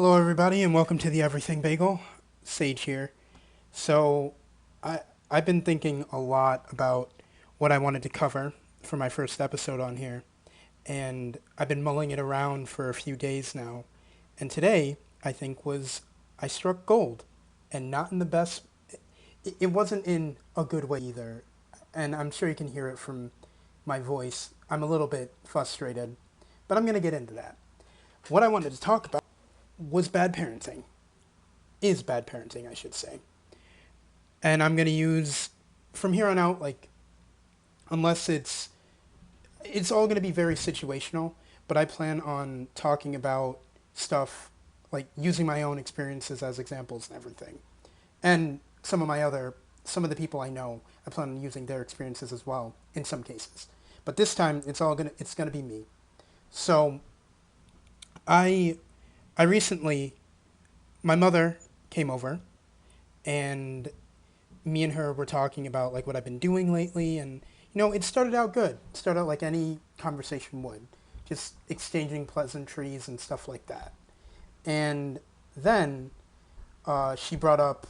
Hello, everybody, and welcome to the Everything Bagel. Sage here. So, I I've been thinking a lot about what I wanted to cover for my first episode on here, and I've been mulling it around for a few days now. And today, I think was I struck gold, and not in the best. It wasn't in a good way either, and I'm sure you can hear it from my voice. I'm a little bit frustrated, but I'm gonna get into that. What I wanted to talk about was bad parenting. Is bad parenting, I should say. And I'm going to use from here on out, like, unless it's all going to be very situational, but I plan on talking about stuff like using my own experiences as examples and everything. And some of the people I know, I plan on using their experiences as well in some cases. But this time it's going to be me. So, I I recently my mother came over and me and her were talking about like what I've been doing lately, and it started out good. It started out like any conversation would, just exchanging pleasantries and stuff like that. And then she brought up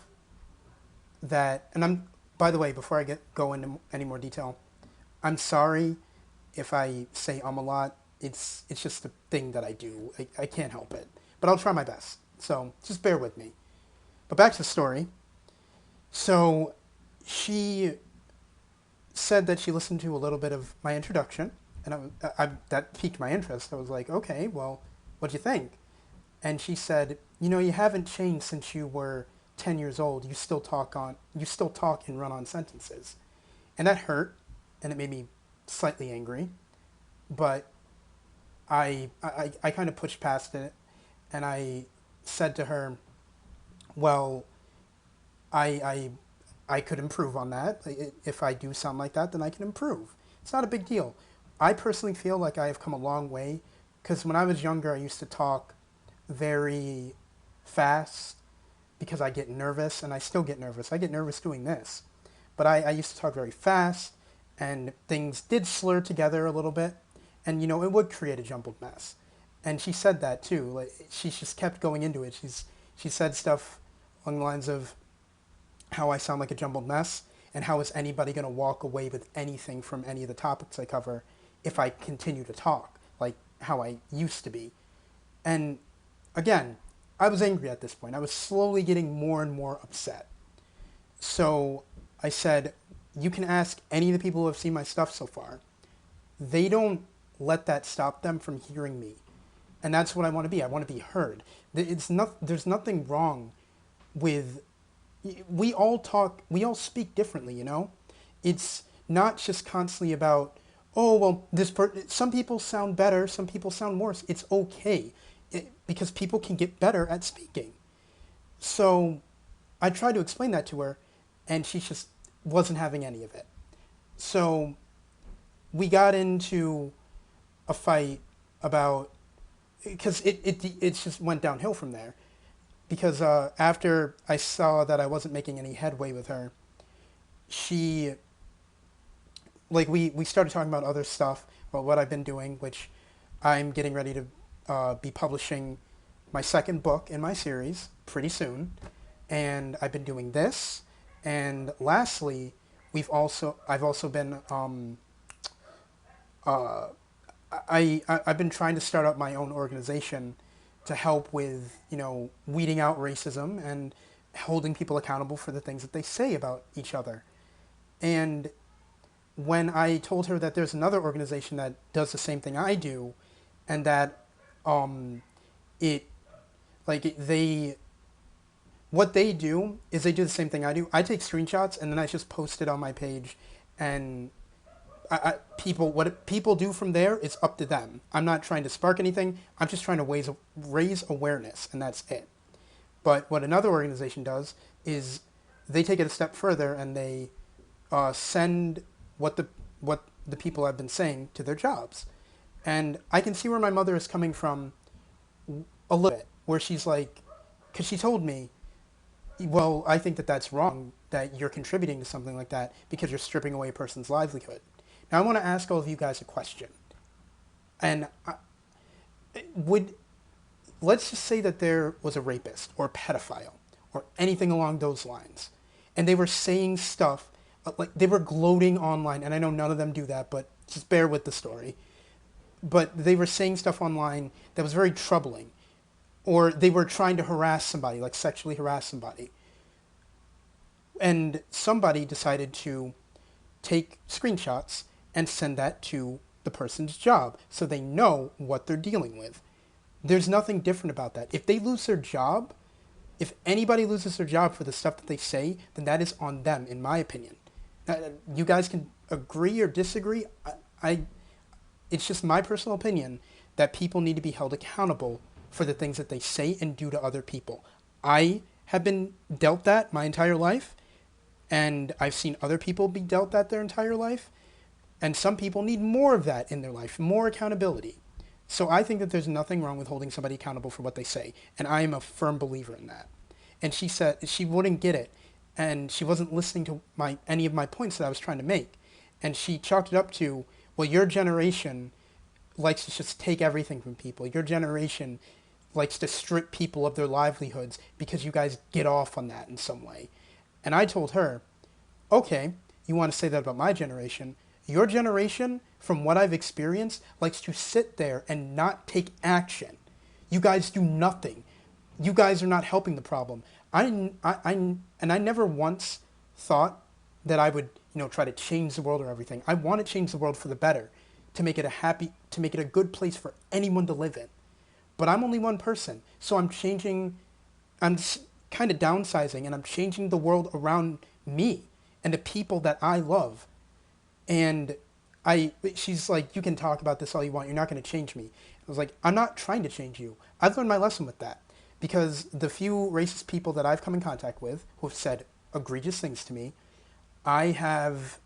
that, and I'm by the way, before I get go into any more detail, I'm sorry if I say a lot. It's just a thing that I do. I can't help it, but I'll try my best. So just bear with me. But back to the story. So she said that she listened to a little bit of my introduction, and that piqued my interest. I was like, okay, well, what'd you think? And she said, you haven't changed since you were 10 years old. You still talk and run on sentences, and that hurt, and it made me slightly angry. But I kind of pushed past it, and I said to her, well, I I could improve on that. If I do sound like that, then I can improve. It's not a big deal. I personally feel like I have come a long way because when I was younger, I used to talk very fast because I get nervous, and I still get nervous. I get nervous doing this. But I used to talk very fast, and things did slur together a little bit, and it would create a jumbled mess. And she said that too. Like she just kept going into it. She said stuff along the lines of, how I sound like a jumbled mess, and how is anybody going to walk away with anything from any of the topics I cover if I continue to talk like how I used to be. And again, I was angry at this point. I was slowly getting more and more upset. So I said, you can ask any of the people who have seen my stuff so far. They don't let that stop them from hearing me. And that's what I want to be. I want to be heard. There's nothing wrong with we all speak differently. It's not just constantly about, oh well, some people sound better, some people sound worse. It's okay, because people can get better at speaking. So I tried to explain that to her, and she just wasn't having any of it. So we got into a fight about, because it just went downhill from there, because after I saw that I wasn't making any headway with her, she we started talking about other stuff, about what I've been doing, which I'm getting ready to be publishing my second book in my series pretty soon, and I've been doing this, and lastly, I've also been uh, I've been trying to start up my own organization to help with, weeding out racism and holding people accountable for the things that they say about each other. And when I told her that there's another organization that does the same thing I do, and that um, it like they what they do is they do the same thing I do. I take screenshots and then I just post it on my page, and what people do from there is up to them. I'm not trying to spark anything. I'm just trying to raise awareness, and that's it. But what another organization does is they take it a step further, and they send what the people have been saying to their jobs. And I can see where my mother is coming from a little bit, where she's like, because she told me, well, I think that that's wrong, that you're contributing to something like that because you're stripping away a person's livelihood. Now, I want to ask all of you guys a question. And would let's just say that there was a rapist or a pedophile or anything along those lines, and they were saying stuff like they were gloating online, and I know none of them do that, but just bear with the story. But they were saying stuff online that was very troubling, or they were trying to harass somebody, like sexually harass somebody, and somebody decided to take screenshots and send that to the person's job so they know what they're dealing with. There's nothing different about that. If they lose their job, if anybody loses their job for the stuff that they say, then that is on them, in my opinion. You guys can agree or disagree. I it's just my personal opinion that people need to be held accountable for the things that they say and do to other people. I have been dealt that my entire life, and I've seen other people be dealt that their entire life, and some people need more of that in their life, more accountability. So I think that there's nothing wrong with holding somebody accountable for what they say, and I am a firm believer in that. And she said she wouldn't get it, and she wasn't listening to any of my points that I was trying to make, and she chalked it up to, well, your generation likes to just take everything from people. Your generation likes to strip people of their livelihoods because you guys get off on that in some way. And I told her, okay, you want to say that about my generation? Your generation, from what I've experienced, likes to sit there and not take action. You guys do nothing. You guys are not helping the problem. And I never once thought that I would, try to change the world or everything. I want to change the world for the better, to make it a good place for anyone to live in. But I'm only one person, so I'm kind of downsizing, and I'm changing the world around me and the people that I love. And she's like, you can talk about this all you want. You're not going to change me. I was like, I'm not trying to change you. I've learned my lesson with that, because the few racist people that I've come in contact with who have said egregious things to me, I have,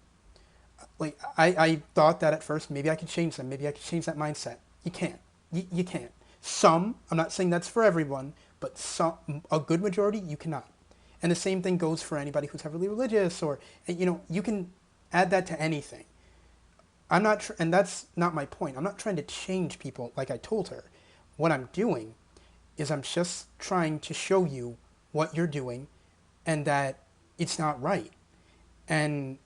I thought that at first maybe I could change them. Maybe I could change that mindset. You can't. You can't. Some, I'm not saying that's for everyone, but a good majority, you cannot. And the same thing goes for anybody who's heavily religious, or, you can add that to anything. And that's not my point. I'm not trying to change people like I told her. What I'm doing is I'm just trying to show you what you're doing and that it's not right. And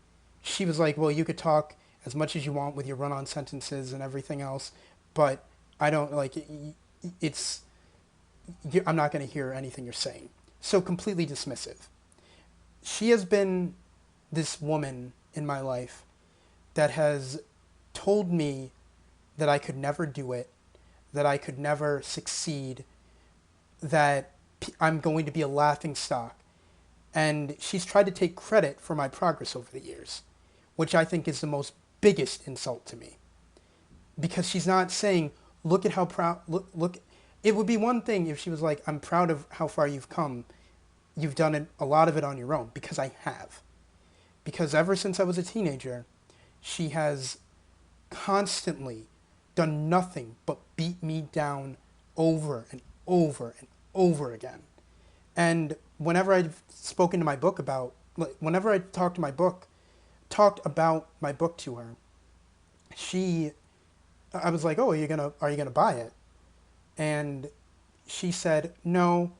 she was like, well, you could talk as much as you want with your run-on sentences and everything else, but I don't like it's. I'm not going to hear anything you're saying. So completely dismissive. She has been this woman in my life that has told me that I could never do it, that I could never succeed, that I'm going to be a laughing stock. And she's tried to take credit for my progress over the years, which I think is the most biggest insult to me. Because she's not saying, look at how proud, look. It would be one thing if she was like, I'm proud of how far you've come. You've done it, a lot of it on your own, because I have. Because ever since I was a teenager, she has constantly done nothing but beat me down over and over and over again. And whenever I've spoken to my book about, whenever I talked about my book to her, I was like, oh, are you gonna buy it? And she said no.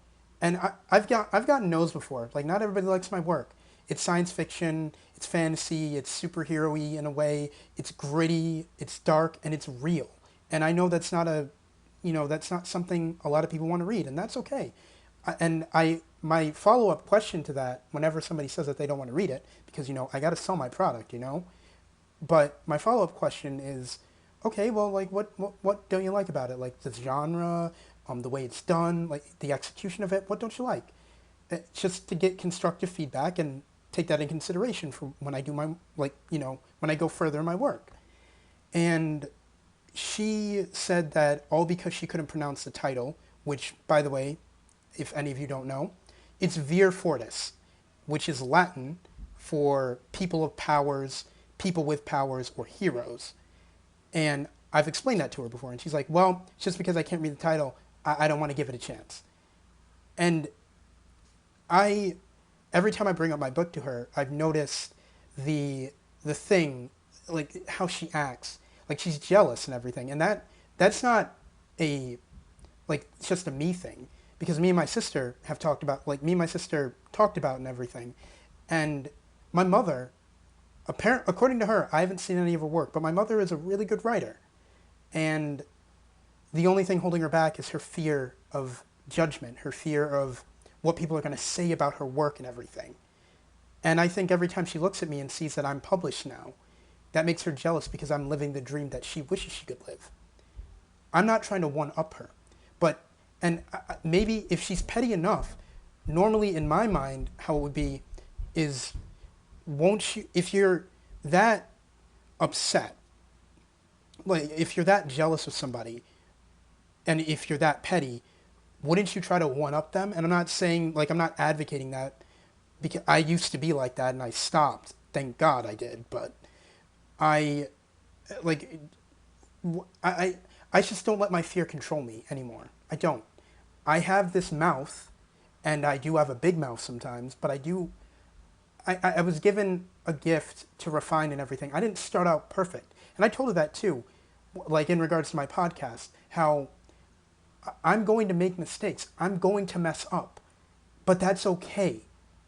And I've gotten no's before. Like, not everybody likes my work. It's science fiction, it's fantasy, it's superhero-y in a way, it's gritty, it's dark, and it's real. And I know that's not something a lot of people want to read, and that's okay. My follow-up question to that, whenever somebody says that they don't want to read it, because, I got to sell my product, but my follow-up question is, okay, well, like, what don't you like about it? Like, the genre, the way it's done, like, the execution of it, what don't you like? Just to get constructive feedback and take that in consideration for when I do when I go further in my work. And she said that all because she couldn't pronounce the title, which, by the way, if any of you don't know, it's Vir Fortis, which is Latin for people of powers, people with powers, or heroes. And I've explained that to her before, and she's like, well, just because I can't read the title, I don't want to give it a chance. And every time I bring up my book to her, I've noticed the thing, like how she acts, like she's jealous and everything, and that's not a like it's just a me thing because me and my sister have talked about like me and my sister talked about and everything, and my mother, according to her, I haven't seen any of her work, but my mother is a really good writer, and the only thing holding her back is her fear of judgment, her fear of what people are going to say about her work and everything. And I think every time she looks at me and sees that I'm published now, that makes her jealous because I'm living the dream that she wishes she could live. I'm not trying to one up her, but and maybe if she's petty enough, normally in my mind, how it would be is, won't you? If you're that upset, like if you're that jealous of somebody, and if you're that petty, wouldn't you try to one up them? And I'm not saying like I'm not advocating that because I used to be like that and I stopped. Thank God I did, but I like I just don't let my fear control me anymore. I don't. I have this mouth, and I do have a big mouth sometimes, but I do. I was given a gift to refine and everything. I didn't start out perfect, and I told her that too, like in regards to my podcast, how I'm going to make mistakes. I'm going to mess up, but that's okay.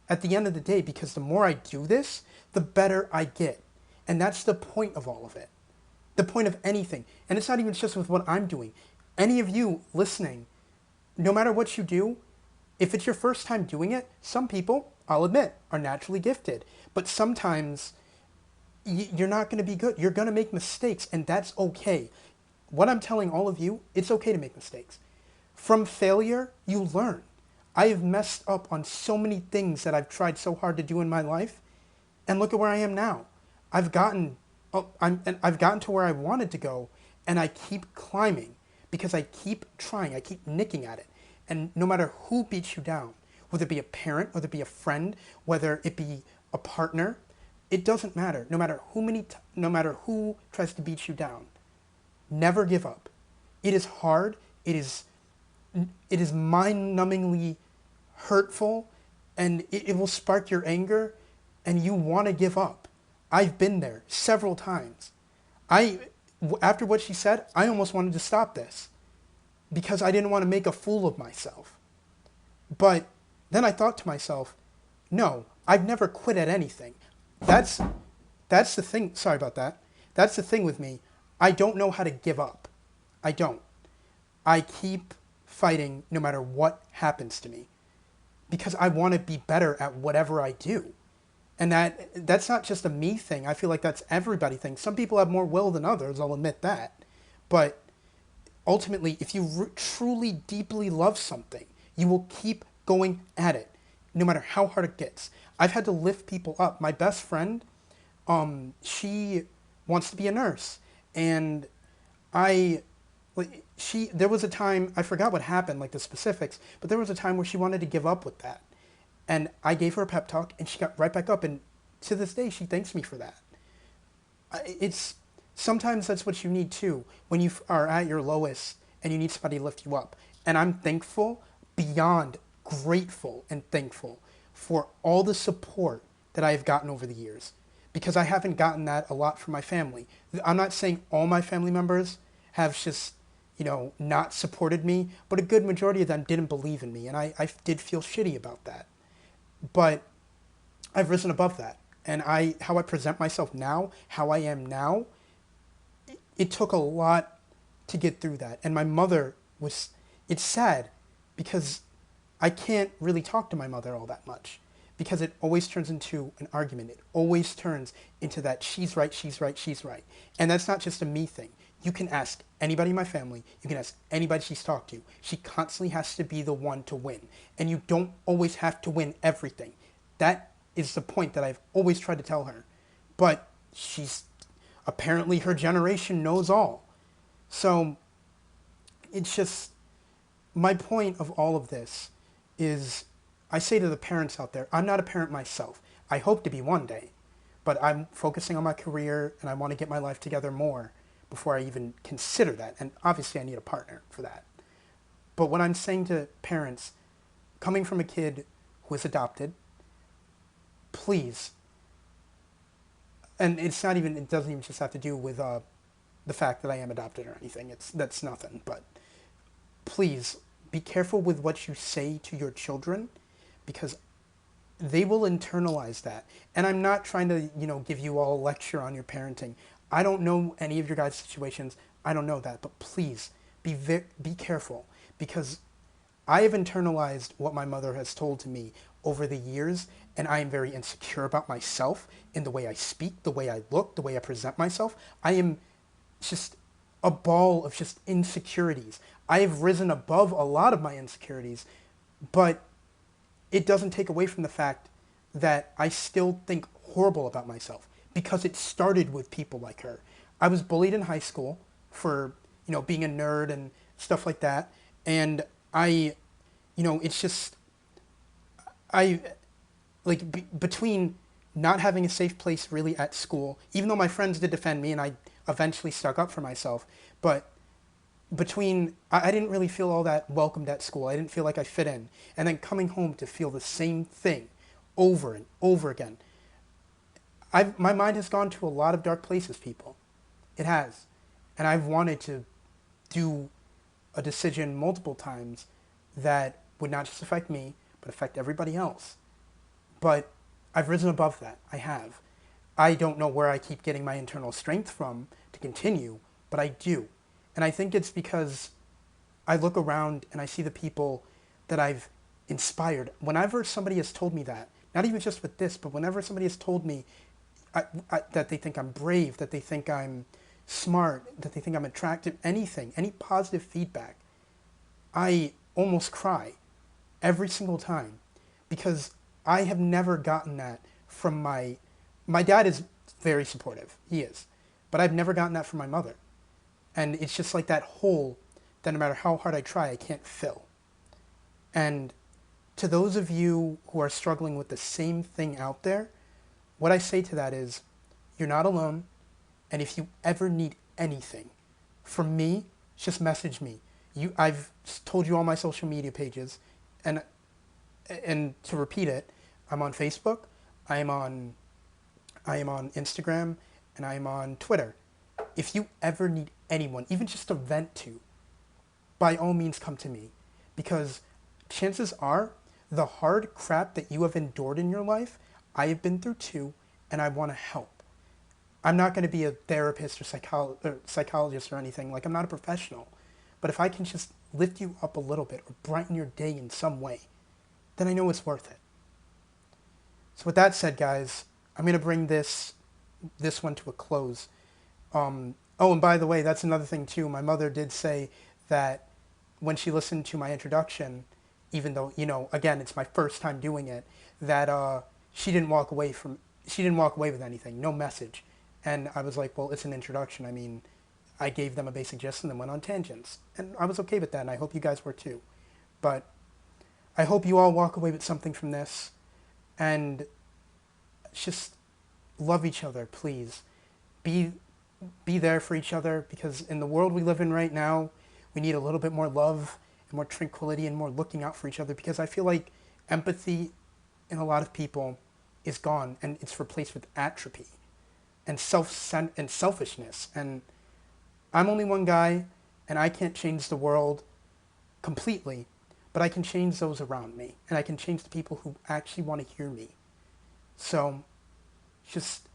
At the end of the day, because the more I do this, the better I get, and that's the point of all of it. The point of anything. And it's not even just with what I'm doing. Any of you listening, no matter what you do, if it's your first time doing it, some people, I'll admit, are naturally gifted. But sometimes you're not going to be good. You're going to make mistakes, and that's okay. What I'm telling all of you, it's okay to make mistakes. From failure, you learn. I have messed up on so many things that I've tried so hard to do in my life, and look at where I am now. I've gotten, I've gotten to where I wanted to go, and I keep climbing because I keep trying. I keep nicking at it, and no matter who beats you down, whether it be a parent, whether it be a friend, whether it be a partner, it doesn't matter. No matter who tries to beat you down, never give up. It is hard. It is mind-numbingly hurtful, and it will spark your anger, and you want to give up. I've been there several times. After what she said, I almost wanted to stop this because I didn't want to make a fool of myself. But then I thought to myself, no, I've never quit at anything. That's that's the thing. Sorry about that. That's the thing with me. I don't know how to give up. I don't. I keep fighting no matter what happens to me because I want to be better at whatever I do. And that's not just a me thing. I feel like that's everybody thing. Some people have more will than others, I'll admit that. But ultimately, if you truly deeply love something, you will keep going at it no matter how hard it gets. I've had to lift people up. My best friend, she wants to be a nurse, and I like she there was a time, I forgot what happened, like the specifics, but there was a time where she wanted to give up with that. And I gave her a pep talk, and she got right back up, and to this day she thanks me for that. It's sometimes that's what you need too when you are at your lowest and you need somebody to lift you up. And I'm thankful, beyond grateful and thankful for all the support that I have gotten over the years, because I haven't gotten that a lot from my family. I'm not saying all my family members have just, not supported me, but a good majority of them didn't believe in me, and I did feel shitty about that. But I've risen above that. And how I present myself now, how I am now, it took a lot to get through that. And my mother it's sad because I can't really talk to my mother all that much because it always turns into an argument. It always turns into that she's right, she's right, she's right. And that's not just a me thing. You can ask anybody in my family, you can ask anybody she's talked to. She constantly has to be the one to win. And you don't always have to win everything. That is the point that I've always tried to tell her. But she's apparently her generation knows all. So it's just my point of all of this is I say to the parents out there, I'm not a parent myself. I hope to be one day, but I'm focusing on my career and I want to get my life together more before I even consider that. And obviously I need a partner for that. But what I'm saying to parents, coming from a kid who is adopted, please, and it doesn't even just have to do with the fact that I am adopted or anything. That's nothing, but please be careful with what you say to your children, because they will internalize that. And I'm not trying to, give you all a lecture on your parenting. I don't know any of your guys' situations. I don't know that, but please be careful, because I have internalized what my mother has told to me over the years, and I am very insecure about myself in the way I speak, the way I look, the way I present myself. I am just a ball of just insecurities. I have risen above a lot of my insecurities, but it doesn't take away from the fact that I still think horrible about myself, because it started with people like her. I was bullied in high school for, being a nerd and stuff like that. And it's just, I, like, between not having a safe place really at school, even though my friends did defend me and I eventually stuck up for myself, but I didn't really feel all that welcomed at school. I didn't feel like I fit in. And then coming home to feel the same thing over and over again. My mind has gone to a lot of dark places, people. It has. And I've wanted to do a decision multiple times that would not just affect me, but affect everybody else. But I've risen above that. I have. I don't know where I keep getting my internal strength from to continue, but I do. And I think it's because I look around and I see the people that I've inspired. Whenever somebody has told me that, not even just with this, but whenever somebody has told me that they think I'm brave, that they think I'm smart, that they think I'm attractive, anything, any positive feedback, I almost cry every single time, because I have never gotten that from my dad is very supportive. He is. But I've never gotten that from my mother. And it's just like that hole that no matter how hard I try, I can't fill. And to those of you who are struggling with the same thing out there, what I say to that is, you're not alone. And if you ever need anything from me, just message me. I've told you all my social media pages, and to repeat it, I'm on Facebook, I am on Instagram, and I am on Twitter. If you ever need anyone, even just to vent to, by all means come to me, because chances are the hard crap that you have endured in your life, I have been through too, and I want to help. I'm not going to be a therapist or psychologist or anything. Like, I'm not a professional. But if I can just lift you up a little bit or brighten your day in some way, then I know it's worth it. So with that said, guys, I'm going to bring this one to a close. And by the way, that's another thing too. My mother did say that when she listened to my introduction, even though, again, it's my first time doing it, that she didn't walk away with anything, no message. And I was like, well, it's an introduction. I mean, I gave them a basic gist and then went on tangents. And I was okay with that, and I hope you guys were too. But I hope you all walk away with something from this, and just love each other, please. Be there for each other, because in the world we live in right now, we need a little bit more love and more tranquility and more looking out for each other, because I feel like empathy in a lot of people is gone, and it's replaced with atrophy and selfishness. And I'm only one guy, and I can't change the world completely, but I can change those around me, and I can change the people who actually want to hear me. So just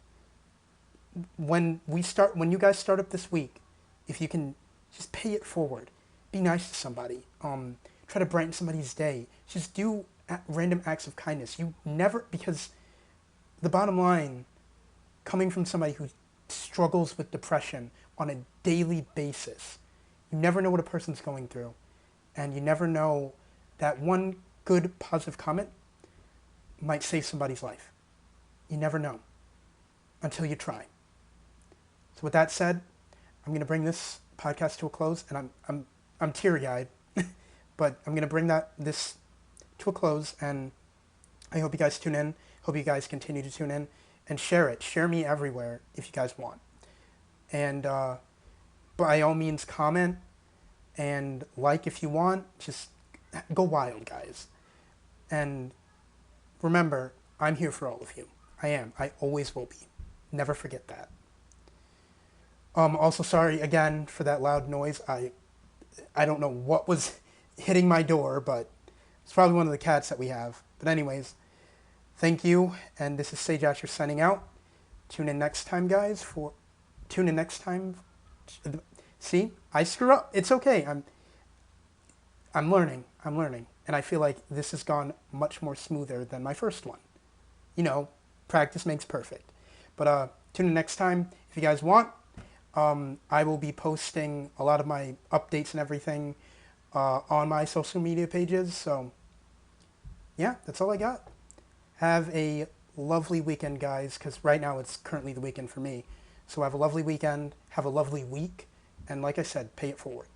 when you guys start up this week, if you can just pay it forward, be nice to somebody, try to brighten somebody's day, just do random acts of kindness. Because the bottom line, coming from somebody who struggles with depression on a daily basis, you never know what a person's going through, and you never know that one good positive comment might save somebody's life. You never know until you try. So with that said, I'm going to bring this podcast to a close, and I'm teary-eyed, but I'm going to bring this to a close, and I hope you guys tune in. Hope you guys continue to tune in and share it. Share me everywhere if you guys want. And by all means, comment and like if you want. Just go wild, guys. And remember, I'm here for all of you. I am. I always will be. Never forget that. Also, sorry again for that loud noise. I don't know what was hitting my door, but it's probably one of the cats that we have. But anyways, thank you, and this is Sage Asher signing out. Tune in next time, guys. Tune in next time. See, I screw up. It's okay. I'm learning. I'm learning, and I feel like this has gone much more smoother than my first one. You know, practice makes perfect. But tune in next time if you guys want. I will be posting a lot of my updates and everything on my social media pages. So, yeah, that's all I got. Have a lovely weekend, guys, because right now it's currently the weekend for me. So have a lovely weekend, have a lovely week, and like I said, pay it forward.